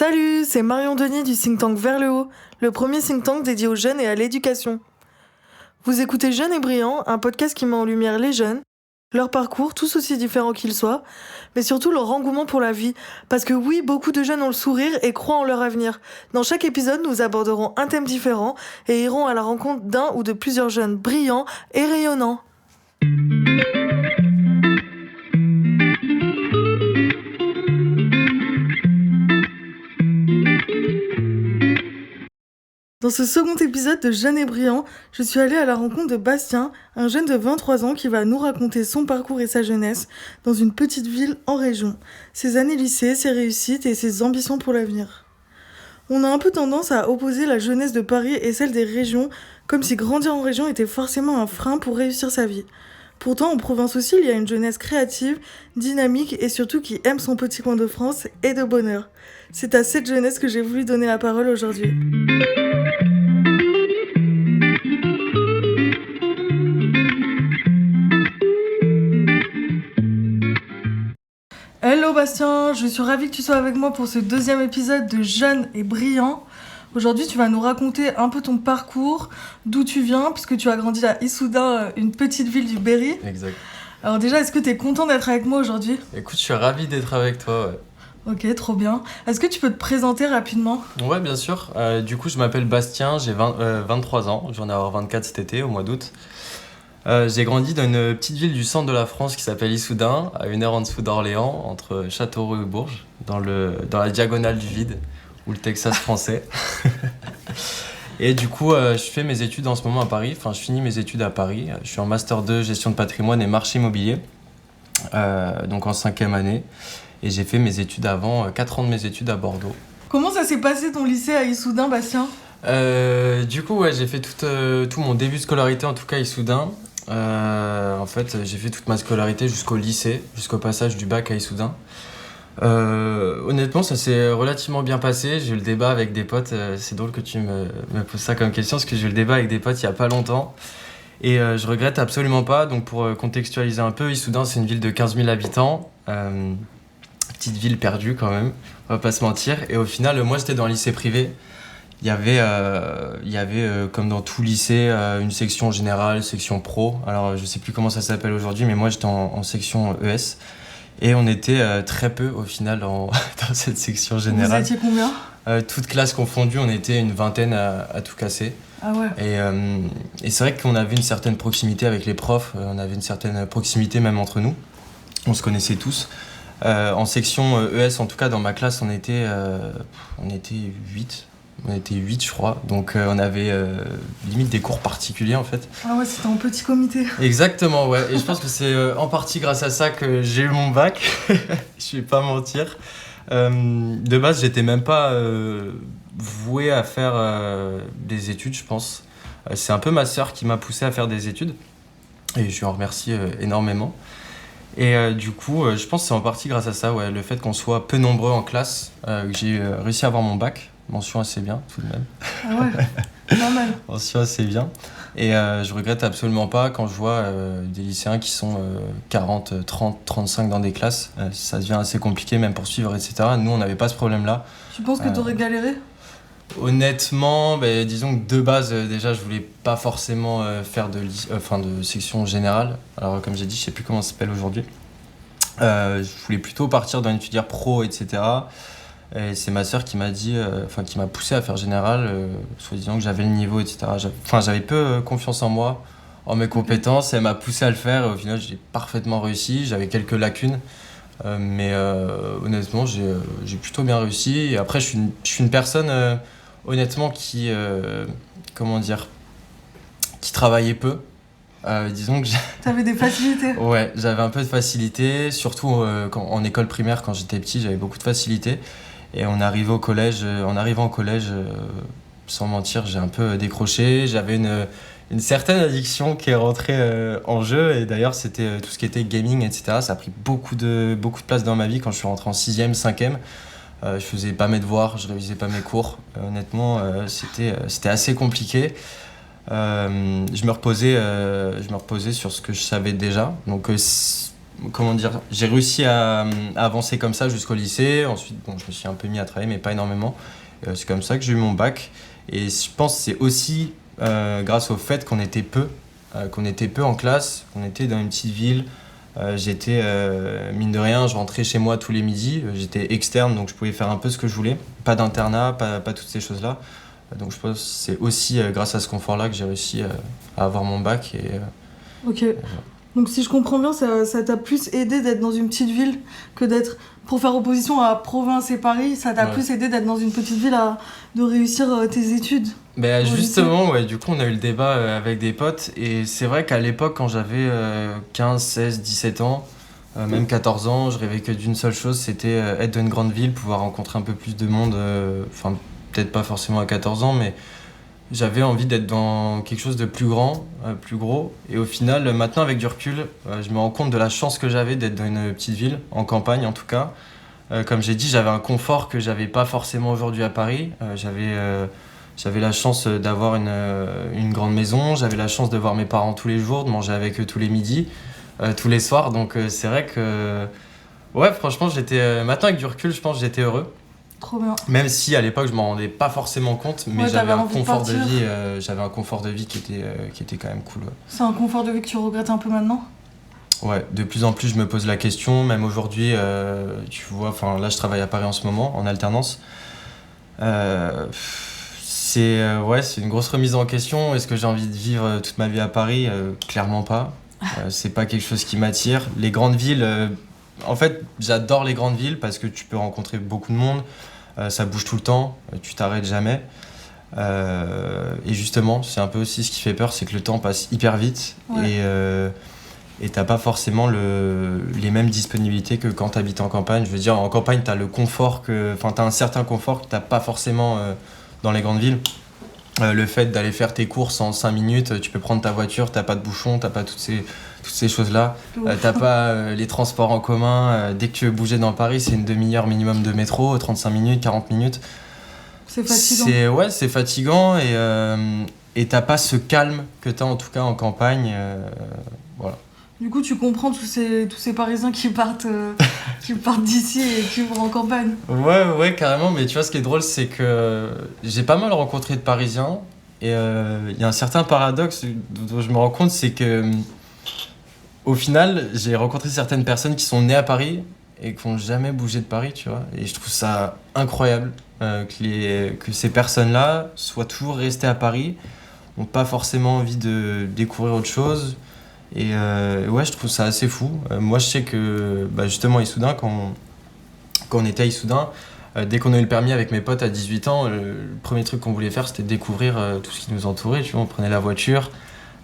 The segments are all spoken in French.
Salut, c'est Marion Denis du think tank Vers le Haut, le premier think tank dédié aux jeunes et à l'éducation. Vous écoutez Jeunes et Brillants, un podcast qui met en lumière les jeunes, leur parcours, tous aussi différents qu'ils soient, mais surtout leur engouement pour la vie. Parce que oui, beaucoup de jeunes ont le sourire et croient en leur avenir. Dans chaque épisode, nous aborderons un thème différent et irons à la rencontre d'un ou de plusieurs jeunes brillants et rayonnants. Dans ce second épisode de Jeunes et Brillants, je suis allée à la rencontre de Bastien, un jeune de 23 ans qui va nous raconter son parcours et sa jeunesse dans une petite ville en région, ses années lycée, ses réussites et ses ambitions pour l'avenir. On a un peu tendance à opposer la jeunesse de Paris et celle des régions, comme si grandir en région était forcément un frein pour réussir sa vie. Pourtant, en province aussi, il y a une jeunesse créative, dynamique et surtout qui aime son petit coin de France et de bonheur. C'est à cette jeunesse que j'ai voulu donner la parole aujourd'hui. Hello Bastien, je suis ravie que tu sois avec moi pour ce deuxième épisode de Jeunes et Brillants. Aujourd'hui, tu vas nous raconter un peu ton parcours, d'où tu viens, puisque tu as grandi à Issoudun, une petite ville du Berry. Exact. Alors déjà, est-ce que tu es content d'être avec moi aujourd'hui ? Écoute, je suis ravi d'être avec toi, ouais. Ok, trop bien. Est-ce que tu peux te présenter rapidement ? Ouais, bien sûr. Du coup, je m'appelle Bastien, j'ai 23 ans, je viens d'avoir 24 cet été, au mois d'août. J'ai grandi dans une petite ville du centre de la France qui s'appelle Issoudun, à 1 heure en dessous d'Orléans, entre Châteauroux et Bourges, dans la diagonale du vide, ou le Texas français. Et du coup, je fais mes études en ce moment à Paris, je finis mes études à Paris. Je suis en Master 2, gestion de patrimoine et marché immobilier, donc en 5e année. Et j'ai fait mes études avant, 4 ans de mes études à Bordeaux. Comment ça s'est passé ton lycée à Issoudun, Bastien ? Du coup, ouais, j'ai fait tout mon début de scolarité, en tout cas à Issoudun. En fait, j'ai fait toute ma scolarité jusqu'au lycée, jusqu'au passage du bac à Issoudun. Honnêtement, ça s'est relativement bien passé. J'ai eu le débat avec des potes. C'est drôle que tu me poses ça comme question, parce que j'ai eu le débat avec des potes il y a pas longtemps. Et je regrette absolument pas. Donc pour contextualiser un peu, Issoudun, c'est une ville de 15 000 habitants. Petite ville perdue quand même, on va pas se mentir. Et au final, moi j'étais dans le lycée privé. Il y avait comme dans tout lycée, une section générale, section pro. Alors je sais plus comment ça s'appelle aujourd'hui, mais moi j'étais en section ES. Et on était très peu au final dans cette section générale. Vous étiez combien ? Toutes classes confondues, on était une vingtaine à tout casser. Ah ouais. Et c'est vrai qu'on avait une certaine proximité avec les profs, on avait une certaine proximité même entre nous. On se connaissait tous. En section ES, en tout cas dans ma classe, on était 8. On était 8, je crois. Donc on avait limite des cours particuliers en fait. Ah ouais, c'était en petit comité. Exactement, ouais. Et je pense que c'est en partie grâce à ça que j'ai eu mon bac. Je vais pas mentir. De base, j'étais même pas voué à faire des études, je pense. C'est un peu ma sœur qui m'a poussé à faire des études. Et je lui en remercie énormément. Et du coup, je pense que c'est en partie grâce à ça, ouais, le fait qu'on soit peu nombreux en classe, que j'ai réussi à avoir mon bac. Mention assez bien, tout de même. Ah ouais, pas mal. Mention assez bien. Et je regrette absolument pas quand je vois des lycéens qui sont 40, 30, 35 dans des classes. Ça devient assez compliqué, même pour suivre, etc. Nous, on n'avait pas ce problème-là. Tu penses que t'aurais galéré ? Honnêtement, disons que de base, déjà, je voulais pas forcément faire de section générale. Alors, comme j'ai dit, je sais plus comment ça s'appelle aujourd'hui. Je voulais plutôt partir dans une filière pro, etc. Et c'est ma sœur qui m'a dit, qui m'a poussé à faire général, soit disant que j'avais le niveau, etc. J'avais peu confiance en moi, en mes compétences. Elle m'a poussé à le faire et au final, j'ai parfaitement réussi. J'avais quelques lacunes, mais honnêtement, j'ai plutôt bien réussi. Et après, je suis une personne, honnêtement, qui travaillait peu. Disons que T'avais des facilités ? Ouais, j'avais un peu de facilité, surtout en école primaire, quand j'étais petit, j'avais beaucoup de facilité. Et en arrivant au collège, sans mentir, j'ai un peu décroché. J'avais une certaine addiction qui est rentrée en jeu. Et d'ailleurs, c'était tout ce qui était gaming, etc. Ça a pris beaucoup de place dans ma vie quand je suis rentré en 6e, 5e. Je faisais pas mes devoirs, je révisais pas mes cours. Honnêtement, c'était assez compliqué. Je me reposais sur ce que je savais déjà. Donc comment dire, j'ai réussi à avancer comme ça jusqu'au lycée. Ensuite, bon, je me suis un peu mis à travailler, mais pas énormément. C'est comme ça que j'ai eu mon bac. Et je pense que c'est aussi grâce au fait qu'on était peu en classe, qu'on était dans une petite ville. J'étais, mine de rien, je rentrais chez moi tous les midis. J'étais externe, donc je pouvais faire un peu ce que je voulais. Pas d'internat, pas toutes ces choses-là. Donc je pense que c'est aussi grâce à ce confort-là que j'ai réussi à avoir mon bac. Ok. Donc si je comprends bien, ça t'a plus aidé d'être dans une petite ville que d'être... Pour faire opposition à province et Paris, ça t'a plus aidé d'être dans une petite ville de réussir tes études. Ben justement, ouais, du coup on a eu le débat avec des potes et c'est vrai qu'à l'époque quand j'avais 15, 16, 17 ans, même 14 ans, je rêvais que d'une seule chose, c'était être dans une grande ville, pouvoir rencontrer un peu plus de monde, enfin peut-être pas forcément à 14 ans, mais j'avais envie d'être dans quelque chose de plus grand, plus gros. Et au final, maintenant avec du recul, je me rends compte de la chance que j'avais d'être dans une petite ville, en campagne en tout cas. Comme j'ai dit, j'avais un confort que j'avais pas forcément aujourd'hui à Paris. J'avais la chance d'avoir une grande maison, j'avais la chance de voir mes parents tous les jours, de manger avec eux tous les midis, tous les soirs. Donc c'est vrai que, ouais, franchement, maintenant avec du recul, je pense que j'étais heureux. Trop bien. Même si à l'époque je m'en rendais pas forcément compte, mais j'avais un confort de vie, qui était quand même cool. Ouais. C'est un confort de vie que tu regrettes un peu maintenant ? Ouais, de plus en plus je me pose la question, même aujourd'hui, tu vois, enfin là je travaille à Paris en ce moment, en alternance. C'est une grosse remise en question. Est-ce que j'ai envie de vivre toute ma vie à Paris ? Clairement pas. C'est pas quelque chose qui m'attire. Les grandes villes, en fait, j'adore les grandes villes parce que tu peux rencontrer beaucoup de monde. Ça bouge tout le temps, tu t'arrêtes jamais. Et justement, c'est un peu aussi ce qui fait peur, c'est que le temps passe hyper vite et t'as pas forcément les mêmes disponibilités que quand t'habites en campagne. Je veux dire, en campagne, t'as un certain confort que t'as pas forcément dans les grandes villes. Le fait d'aller faire tes courses en 5 minutes, tu peux prendre ta voiture, t'as pas de bouchon, t'as pas toutes ces choses-là. T'as pas les transports en commun. Dès que tu veux bouger dans Paris, c'est une demi-heure minimum de métro, 35 minutes, 40 minutes. C'est fatigant. C'est fatigant et t'as pas ce calme que t'as en tout cas en campagne. Voilà. Du coup, tu comprends tous ces Parisiens qui partent d'ici et qui vont en campagne. Ouais, carrément. Mais tu vois, ce qui est drôle, c'est que j'ai pas mal rencontré de Parisiens. Et il y a un certain paradoxe dont je me rends compte, c'est que au final, j'ai rencontré certaines personnes qui sont nées à Paris et qui n'ont jamais bougé de Paris, tu vois. Et je trouve ça incroyable que ces personnes-là soient toujours restées à Paris, n'ont pas forcément envie de découvrir autre chose. Et ouais, je trouve ça assez fou. Moi, je sais que justement, à Issoudun, quand on était à Issoudun, dès qu'on a eu le permis avec mes potes à 18 ans, le premier truc qu'on voulait faire, c'était découvrir tout ce qui nous entourait. Tu vois, on prenait la voiture,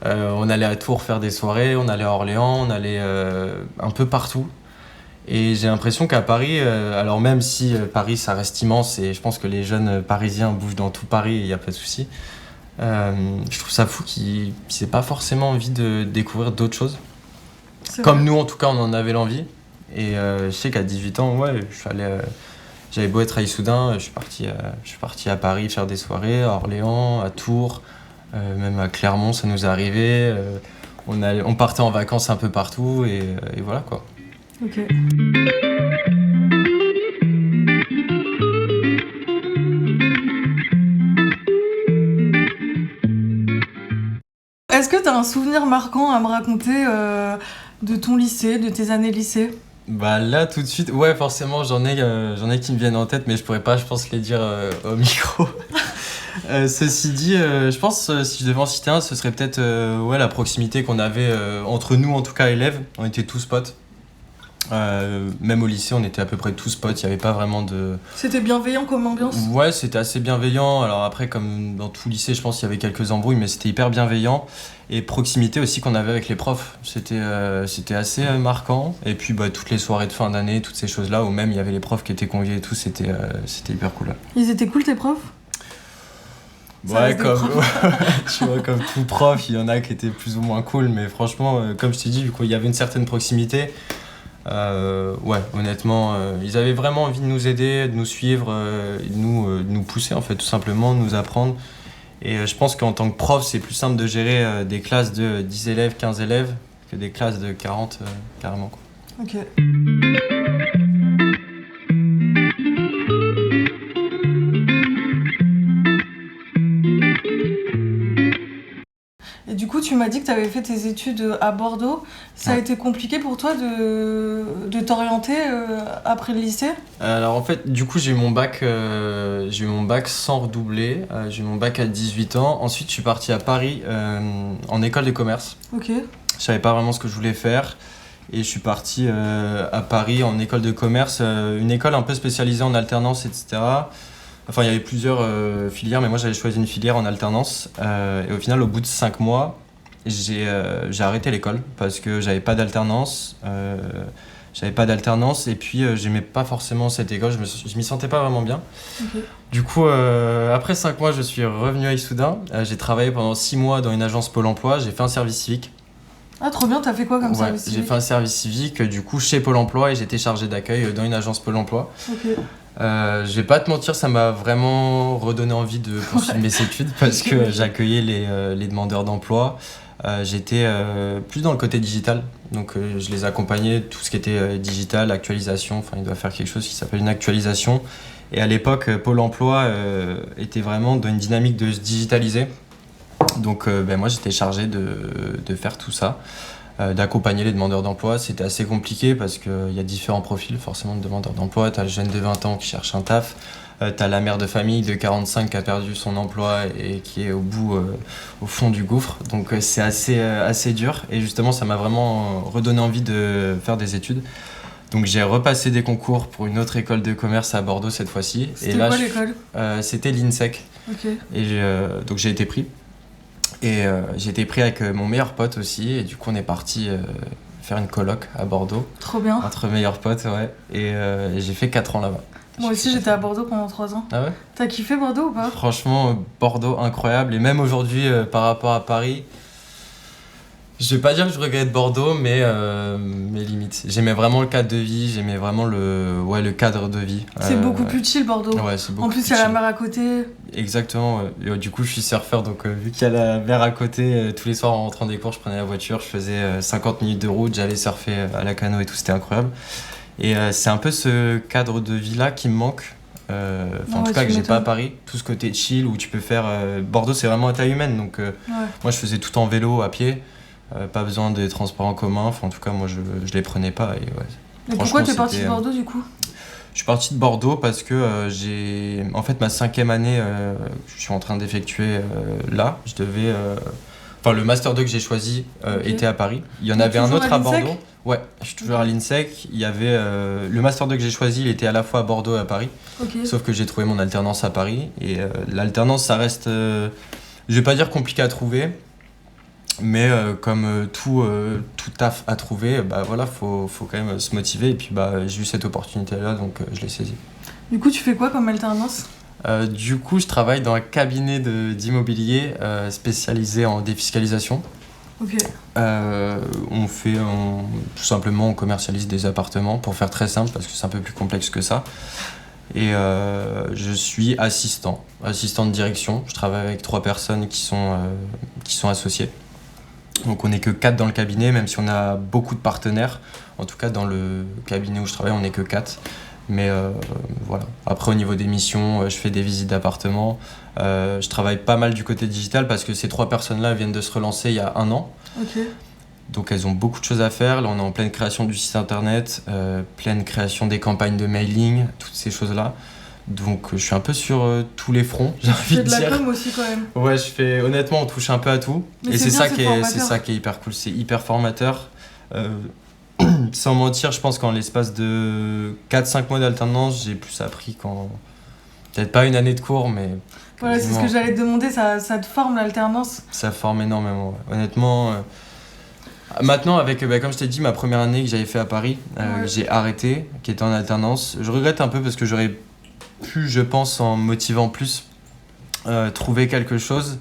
on allait à Tours faire des soirées, on allait à Orléans, on allait un peu partout. Et j'ai l'impression qu'à Paris, alors même si Paris, ça reste immense, et je pense que les jeunes Parisiens bougent dans tout Paris, il n'y a pas de souci. Je trouve ça fou qu'ils n'aient pas forcément envie de découvrir d'autres choses. Comme nous, en tout cas, on en avait l'envie. Et je sais qu'à 18 ans, ouais, j'avais beau être à Issoudun, je suis parti à Paris faire des soirées, à Orléans, à Tours, même à Clermont, ça nous est arrivé. On partait en vacances un peu partout et voilà quoi. Ok. Est-ce que tu as un souvenir marquant à me raconter de ton lycée, de tes années lycée ? Bah là tout de suite, ouais forcément j'en ai qui me viennent en tête mais je pourrais pas je pense les dire au micro. Ceci dit, je pense si je devais en citer un, ce serait peut-être la proximité qu'on avait entre nous en tout cas élèves, on était tous potes. Même au lycée on était à peu près tous potes, il n'y avait pas vraiment de... C'était bienveillant comme ambiance ? Ouais, c'était assez bienveillant. Alors après, comme dans tout lycée, je pense qu'il y avait quelques embrouilles, mais c'était hyper bienveillant. Et proximité aussi qu'on avait avec les profs, c'était assez marquant. Et puis toutes les soirées de fin d'année, toutes ces choses-là, où même il y avait les profs qui étaient conviés et tout, c'était hyper cool. Ils étaient cool tes profs ? Ouais, tu vois, comme tout prof, il y en a qui étaient plus ou moins cool, mais franchement, comme je t'ai dit, vu qu'il y avait une certaine proximité, ouais, honnêtement, ils avaient vraiment envie de nous aider, de nous suivre, de nous pousser en fait, tout simplement, de nous apprendre. Et je pense qu'en tant que prof, c'est plus simple de gérer des classes de 10 élèves, 15 élèves, que des classes de 40, carrément. Quoi. Ok. Et du coup, tu m'as dit que tu avais fait tes études à Bordeaux. Ça a été compliqué pour toi de t'orienter après le lycée? Alors en fait, du coup, j'ai eu mon bac sans redoubler. J'ai eu mon bac à 18 ans. Ensuite, je suis parti à Paris en école de commerce. Ok. Je savais pas vraiment ce que je voulais faire. Et je suis parti à Paris en école de commerce, une école un peu spécialisée en alternance, etc. Enfin, il y avait plusieurs filières, mais moi j'avais choisi une filière en alternance. Et au final, au bout de 5 mois, j'ai arrêté l'école parce que j'avais pas d'alternance. Et puis j'aimais pas forcément cette école, je m'y sentais pas vraiment bien. Ok. Du coup, après 5 mois, je suis revenu à Issoudun. J'ai travaillé pendant 6 mois dans une agence Pôle emploi, j'ai fait un service civique. Ah, trop bien, t'as fait quoi comme service J'ai civique? fait un service civique du coup chez Pôle emploi et j'étais chargé d'accueil dans une agence Pôle emploi. Ok. Je vais pas te mentir, ça m'a vraiment redonné envie de poursuivre mes études parce que j'accueillais les demandeurs d'emploi. J'étais plus dans le côté digital, donc je les accompagnais, tout ce qui était digital, actualisation, enfin il doit faire quelque chose qui s'appelle une actualisation. Et à l'époque, Pôle emploi était vraiment dans une dynamique de se digitaliser. Donc moi j'étais chargé de faire tout ça, d'accompagner les demandeurs d'emploi. C'était assez compliqué parce qu'il y a différents profils forcément de demandeurs d'emploi. T'as le jeune de 20 ans qui cherche un taf, t'as la mère de famille de 45 qui a perdu son emploi et qui est au fond du gouffre. Donc c'est assez dur et justement ça m'a vraiment redonné envie de faire des études. Donc j'ai repassé des concours pour une autre école de commerce à Bordeaux cette fois-ci. C'était quoi l'école? C'était l'INSEC. Ok. Et donc j'ai été pris. Et j'ai été pris avec mon meilleur pote aussi. Et du coup, on est parti faire une coloc à Bordeaux. Trop bien. Entre meilleurs potes, ouais. Et j'ai fait 4 ans là-bas. Moi aussi, j'étais à Bordeaux pendant 3 ans. Ah ouais? T'as kiffé Bordeaux ou pas? Franchement, Bordeaux, incroyable. Et même aujourd'hui, par rapport à Paris, je vais pas dire que je regrette Bordeaux, mais limite. J'aimais vraiment le cadre de vie, j'aimais vraiment le cadre de vie. C'est beaucoup plus chill Bordeaux. Ouais, c'est beaucoup En plus, il y a la mer à côté. Exactement. Et, du coup, je suis surfeur, donc vu qu'il y a la mer à côté, tous les soirs en rentrant des cours, je prenais la voiture, je faisais 50 minutes de route, j'allais surfer à la cano et tout, c'était incroyable. Et c'est un peu ce cadre de vie-là qui me manque. En tout cas, que j'ai pas à Paris. Tout ce côté chill où tu peux faire. Bordeaux, c'est vraiment à taille humaine, donc moi, je faisais tout en vélo, à pied. Pas besoin des transports en commun, enfin en tout cas moi je les prenais pas. Et pourquoi t'es parti de Bordeaux du coup? Je suis parti de Bordeaux parce que j'ai en fait ma 5e année je suis en train d'effectuer là. Je devais enfin le master 2 que j'ai choisi était à Paris. Il y en avait un autre à Bordeaux. Ouais, je suis toujours à l'INSEC. Il y avait le master 2 que j'ai choisi, il était à la fois à Bordeaux et à Paris. Sauf que j'ai trouvé mon alternance à Paris et l'alternance ça reste je vais pas dire compliqué à trouver. Mais comme tout taf à trouver, bah voilà, faut quand même se motiver. Et puis j'ai eu cette opportunité-là, donc je l'ai saisie. Du coup, tu fais quoi comme alternance? Du coup, je travaille dans un cabinet d'immobilier spécialisé en défiscalisation. Ok. Tout simplement, on commercialise des appartements pour faire très simple, parce que c'est un peu plus complexe que ça. Et je suis assistant de direction. Je travaille avec 3 personnes qui sont associées. Donc on n'est que 4 dans le cabinet, même si on a beaucoup de partenaires. En tout cas, dans le cabinet où je travaille, on n'est que 4. Mais voilà. Après, au niveau des missions, je fais des visites d'appartements. Je travaille pas mal du côté digital parce que ces 3 personnes-là viennent de se relancer il y a 1 an. Ok. Donc elles ont beaucoup de choses à faire. Là, on est en pleine création du site internet, pleine création des campagnes de mailing, toutes ces choses-là. Donc je suis un peu sur tous les fronts, j'ai envie de dire. Tu fais de la com aussi quand même. Ouais, honnêtement, on touche un peu à tout. Mais et c'est ça formateur. qui est hyper cool, c'est hyper formateur. Sans mentir, je pense qu'en l'espace de 4-5 mois d'alternance, j'ai plus appris qu'en... Peut-être pas une année de cours, mais... Voilà, c'est ce que j'allais te demander, ça te forme l'alternance? Ça forme énormément, ouais. Honnêtement... Maintenant, avec, comme je t'ai dit, ma première année que j'avais fait à Paris, que j'ai arrêté, qui était en alternance, je regrette un peu parce que j'aurais pu, je pense, en motivant plus, trouver quelque chose.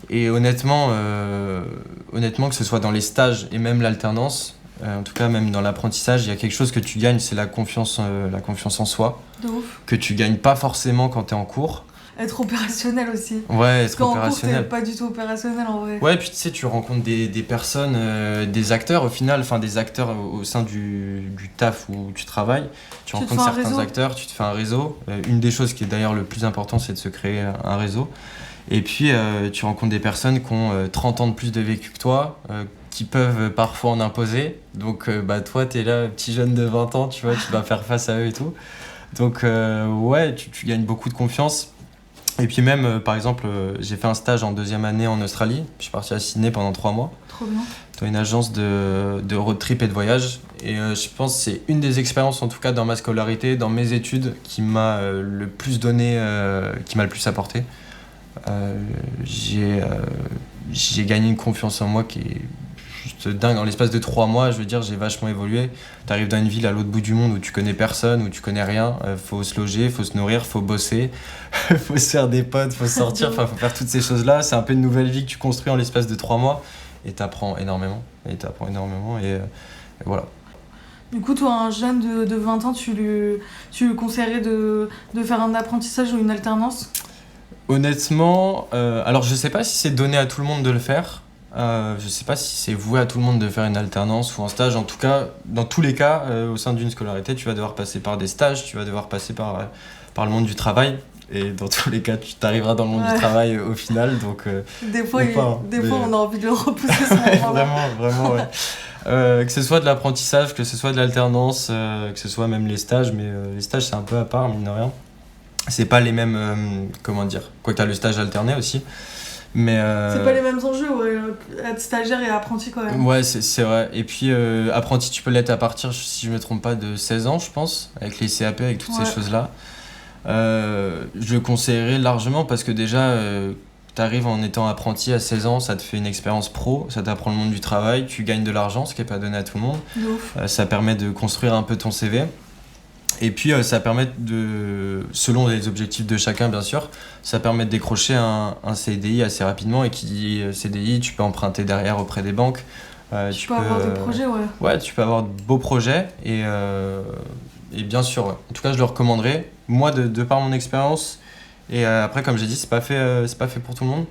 Et honnêtement, que ce soit dans les stages et même l'alternance, en tout cas même dans l'apprentissage, il y a quelque chose que tu gagnes, c'est la confiance en soi, De ouf. que tu gagnes pas forcément quand tu es en cours. être opérationnel aussi. Ouais, Parce être qu'en cours, t'es opérationnel. pas du tout opérationnel en vrai. Ouais, puis tu sais, tu rencontres des personnes, des acteurs au final, enfin des acteurs au sein du taf où tu travailles. Tu Tu te rencontres fais un certains réseau. acteurs, tu te fais un réseau. Une des choses qui est d'ailleurs le plus important, c'est de se créer un réseau. Et puis, tu rencontres des personnes qui ont 30 ans de plus de vécu que toi, qui peuvent parfois en imposer. Donc, bah, toi, t'es là, petit jeune de 20 ans, tu vois, tu dois faire face à eux et tout. Donc, ouais, tu gagnes beaucoup de confiance. Et puis même, par exemple, j'ai fait un stage en deuxième année en Australie. Je suis parti à Sydney pendant 3 mois, Trop bien. dans une agence de road trip et de voyage. Et je pense que c'est une des expériences, en tout cas dans ma scolarité, dans mes études, qui m'a le plus donné, qui m'a le plus apporté. Euh, j'ai, euh, j'ai gagné une confiance en moi qui est juste dingue. Dans l'espace de 3 mois, je veux dire, j'ai vachement évolué. Tu arrives dans une ville à l'autre bout du monde où tu connais personne, où tu connais rien. Faut se loger, faut se nourrir, faut bosser, faut se faire des potes, faut sortir, enfin, faut faire toutes ces choses-là. C'est un peu une nouvelle vie que tu construis en l'espace de 3 mois et t'apprends énormément. Et voilà. Du coup, toi, un jeune de 20 ans, tu lui conseillerais de faire un apprentissage ou une alternance? Honnêtement, alors je sais pas si c'est donné à tout le monde de le faire. Je sais pas si c'est voué à tout le monde de faire une alternance ou un stage. En tout cas, dans tous les cas, au sein d'une scolarité, tu vas devoir passer par des stages, tu vas devoir passer par le monde du travail. Et dans tous les cas, tu t'arriveras dans le monde Ouais. du travail au final. Donc, Des fois, ou pas, hein, des mais- fois, on a envie de le repousser ce ouais, moment-là. vraiment, ouais. Que ce soit de l'apprentissage, que ce soit de l'alternance, que ce soit même les stages, mais les stages c'est un peu à part, mine de rien. C'est pas les mêmes, comment dire, quoi que t'as le stage alterné aussi, mais C'est pas les mêmes enjeux, ouais. Être stagiaire et apprenti quand même. ouais, c'est vrai. Et puis apprenti, tu peux l'être à partir, si je me trompe pas, de 16 ans, je pense, avec les CAP, avec toutes Ouais. ces choses-là. Je le conseillerais largement parce que déjà, t'arrives en étant apprenti à 16 ans, ça te fait une expérience pro, ça t'apprend le monde du travail, tu gagnes de l'argent, ce qui est pas donné à tout le monde. De ouf. Ça permet de construire un peu ton CV. Et puis ça permet selon les objectifs de chacun bien sûr, ça permet de décrocher un CDI assez rapidement et qui dit CDI, tu peux emprunter derrière auprès des banques. Tu peux avoir des projets, ouais. Ouais, tu peux avoir de beaux projets et bien sûr, ouais. En tout cas je le recommanderais. Moi de par mon expérience et après comme j'ai dit c'est pas fait pour tout le monde.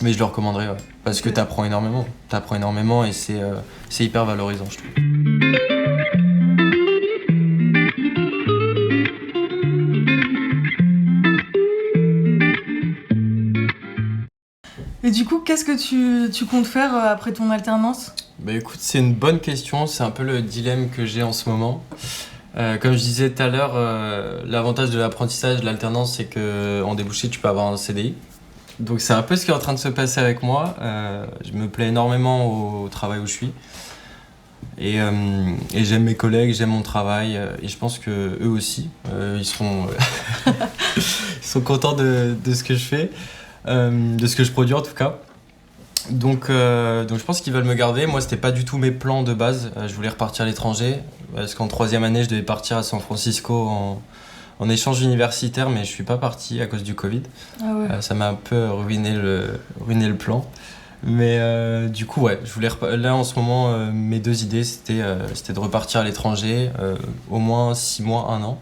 Mais je le recommanderais, ouais. Parce que Ok. t'apprends énormément et c'est hyper valorisant je trouve. Et du coup, qu'est-ce que tu comptes faire après ton alternance? Bah écoute, c'est une bonne question, c'est un peu le dilemme que j'ai en ce moment. Comme je disais tout à l'heure, l'avantage de l'apprentissage, de l'alternance, c'est que en débouché, tu peux avoir un CDI. Donc c'est un peu ce qui est en train de se passer avec moi. Je me plais énormément au travail où je suis. Et j'aime mes collègues, j'aime mon travail. Et je pense que eux aussi, ils sont contents de ce que je fais, de ce que je produis en tout cas. Donc je pense qu'ils veulent me garder. Moi, c'était pas du tout mes plans de base. Je voulais repartir à l'étranger. Parce qu'en troisième année, je devais partir à San Francisco en échange universitaire, mais je suis pas parti à cause du Covid. Ah ouais. Ça m'a un peu ruiné le plan. Mais du coup, ouais, là en ce moment, mes deux idées, c'était de repartir à l'étranger, au moins 6 mois, 1 an,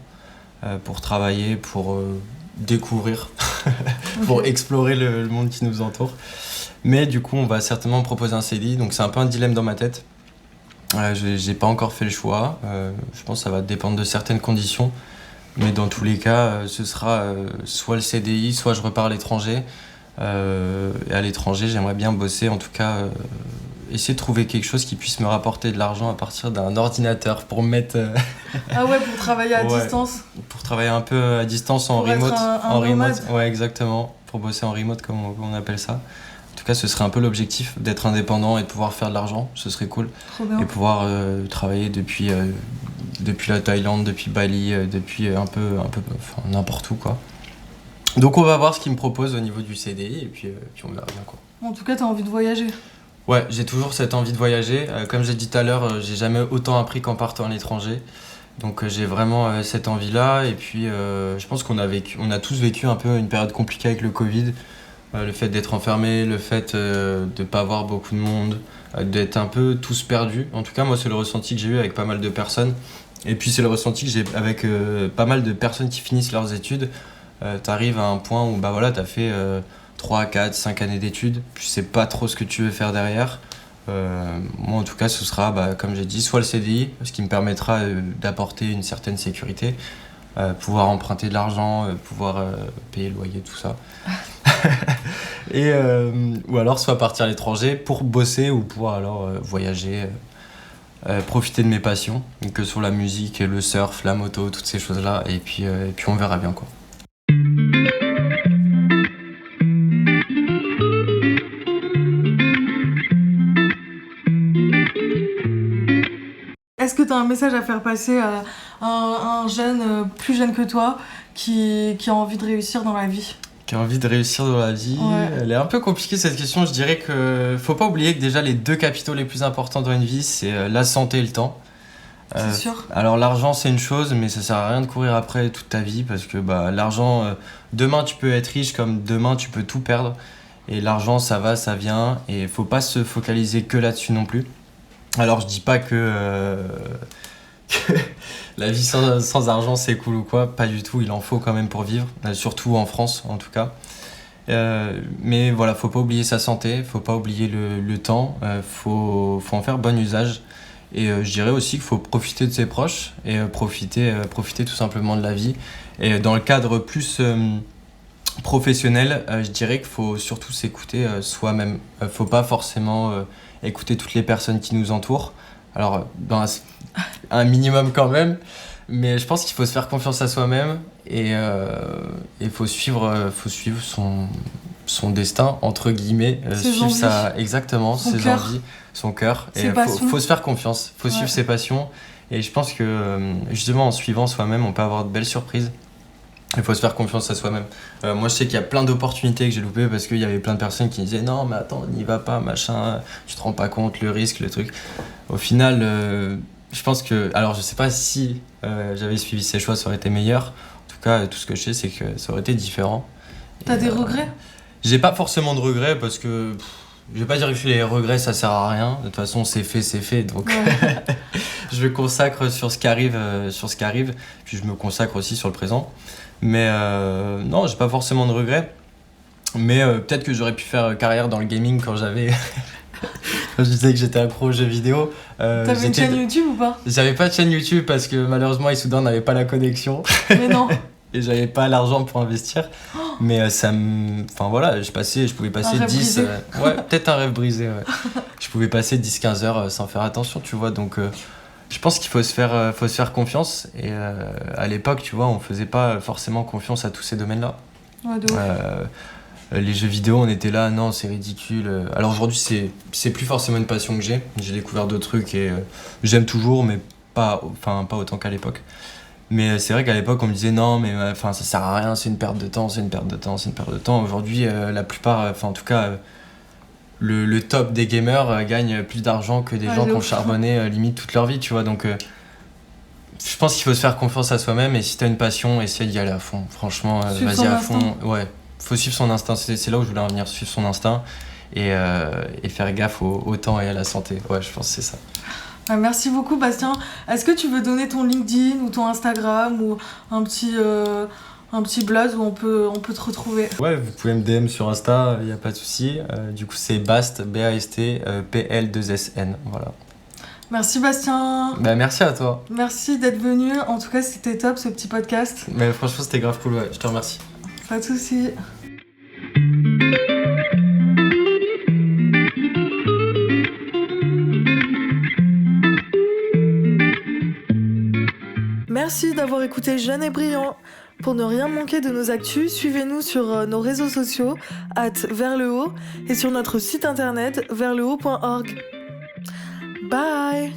pour travailler, pour découvrir, pour Ok. explorer le monde qui nous entoure. Mais du coup, on va certainement me proposer un CDI, donc c'est un peu un dilemme dans ma tête. J'ai pas encore fait le choix. Je pense que ça va dépendre de certaines conditions. Mais dans tous les cas, ce sera soit le CDI, soit je repars à l'étranger. Et à l'étranger, j'aimerais bien bosser, en tout cas, essayer de trouver quelque chose qui puisse me rapporter de l'argent à partir d'un ordinateur pour me mettre, Ah ouais, pour travailler à Ouais. distance. pour travailler un peu à distance en Pour être remote. un En remote, nomade. ouais, exactement. Pour bosser en remote, comme on appelle ça. En tout cas, ce serait un peu l'objectif d'être indépendant et de pouvoir faire de l'argent. Ce serait cool. Trop bien. Et pouvoir travailler depuis la Thaïlande, depuis Bali, depuis enfin, n'importe où, quoi. Donc on va voir ce qu'ils me proposent au niveau du CDI et puis on verra bien, quoi. En tout cas, t'as envie de voyager. Ouais, j'ai toujours cette envie de voyager. Comme j'ai dit tout à l'heure, j'ai jamais autant appris qu'en partant à l'étranger. Donc j'ai vraiment cette envie-là. Et puis je pense on a tous vécu un peu une période compliquée avec le Covid. Le fait d'être enfermé, le fait de pas voir beaucoup de monde, d'être un peu tous perdus. En tout cas, moi, c'est le ressenti que j'ai eu avec pas mal de personnes. Et puis c'est le ressenti que j'ai avec pas mal de personnes qui finissent leurs études. t'arrives à un point où bah voilà, t'as fait 3, 4, 5 années d'études, tu sais pas trop ce que tu veux faire derrière. Moi en tout cas ce sera bah, comme j'ai dit soit le CDI, ce qui me permettra d'apporter une certaine sécurité, pouvoir emprunter de l'argent, pouvoir payer le loyer, tout ça. Et, ou alors soit partir à l'étranger pour bosser ou pouvoir alors voyager, profiter de mes passions, que sur la musique, le surf, la moto, toutes ces choses-là, et puis on verra bien quoi. Est-ce que tu as un message à faire passer à un jeune plus jeune que toi qui a envie de réussir dans la vie? Qui a envie de réussir dans la vie. Ouais. Elle est un peu compliquée cette question. Je dirais que faut pas oublier que déjà les 2 capitaux les plus importants dans une vie, c'est la santé et le temps. C'est sûr. Alors l'argent c'est une chose, mais ça sert à rien de courir après toute ta vie parce que bah, l'argent, demain tu peux être riche comme demain tu peux tout perdre. Et l'argent ça va, ça vient et faut pas se focaliser que là-dessus non plus. Alors je dis pas que la vie sans argent c'est cool ou quoi, pas du tout, il en faut quand même pour vivre, surtout en France en tout cas. Mais voilà, faut pas oublier sa santé, faut pas oublier le temps, faut en faire bon usage. Et je dirais aussi qu'il faut profiter de ses proches et profiter tout simplement de la vie. Et dans le cadre plus professionnel, je dirais qu'il faut surtout s'écouter soi-même. Faut pas forcément écouter toutes les personnes qui nous entourent. Alors, dans un minimum quand même, mais je pense qu'il faut se faire confiance à soi-même et il faut suivre son destin, entre guillemets, suivre envies. exactement, Son ses cœur. envies, son cœur. Ses Et passions. faut se faire confiance, faut suivre ses passions. Et je pense que justement en suivant soi-même, on peut avoir de belles surprises. Il faut se faire confiance à soi-même. Moi, je sais qu'il y a plein d'opportunités que j'ai loupées parce qu'il y avait plein de personnes qui disaient non, mais attends, n'y va pas, machin, tu te rends pas compte, le risque, le truc. Au final, je pense que. Alors, je sais pas si j'avais suivi ces choix, ça aurait été meilleur. En tout cas, tout ce que je sais, c'est que ça aurait été différent. T'as des regrets? J'ai pas forcément de regrets parce que. Je vais pas dire que les regrets ça sert à rien. De toute façon, c'est fait. Donc, je me consacre sur ce qui arrive, puis je me consacre aussi sur le présent. Mais non, j'ai pas forcément de regrets. Mais peut-être que j'aurais pu faire carrière dans le gaming quand j'avais. Quand je disais que j'étais accro aux jeux vidéo. T'avais une chaîne YouTube ou pas? J'avais pas de chaîne YouTube parce que malheureusement, Issoudun n'avait pas la connexion. Mais non. Et j'avais pas l'argent pour investir. Mais enfin voilà, je pouvais passer 10. Ouais, peut-être un rêve brisé, ouais. Je pouvais passer 10-15 heures sans faire attention, tu vois. Donc je pense qu'il faut se faire confiance. Et à l'époque, tu vois, on faisait pas forcément confiance à tous ces domaines-là. Ouais, de ouf. Les jeux vidéo, on était là, non, c'est ridicule. Alors aujourd'hui, c'est plus forcément une passion que j'ai. J'ai découvert d'autres trucs et j'aime toujours, mais pas autant qu'à l'époque. Mais c'est vrai qu'à l'époque, on me disait non, mais ça sert à rien, c'est une perte de temps. Aujourd'hui, la plupart, en tout cas, le top des gamers gagne plus d'argent que des gens qui ont charbonné limite toute leur vie, tu vois. Donc, je pense qu'il faut se faire confiance à soi-même et si t'as une passion, essaie d'y aller à fond. Franchement, vas-y à fond. Ouais, faut suivre son instinct. C'est là où je voulais en venir, suivre son instinct et faire gaffe au temps et à la santé. Ouais, je pense que c'est ça. Merci beaucoup Bastien. Est-ce que tu veux donner ton LinkedIn ou ton Instagram ou un petit blaze où on peut te retrouver? Ouais, vous pouvez me DM sur Insta, il n'y a pas de souci. Du coup, c'est Bast, B-A-S-T, P-L-2-S-N. Voilà. Merci Bastien. Bah, merci à toi. Merci d'être venu. En tout cas, c'était top ce petit podcast. Mais franchement, c'était grave cool, ouais. Je te remercie. Pas de souci. Merci d'avoir écouté Jeune et Brillant. Pour ne rien manquer de nos actus, suivez-nous sur nos réseaux sociaux @verslhaut et sur notre site internet verslhaut.org. Bye.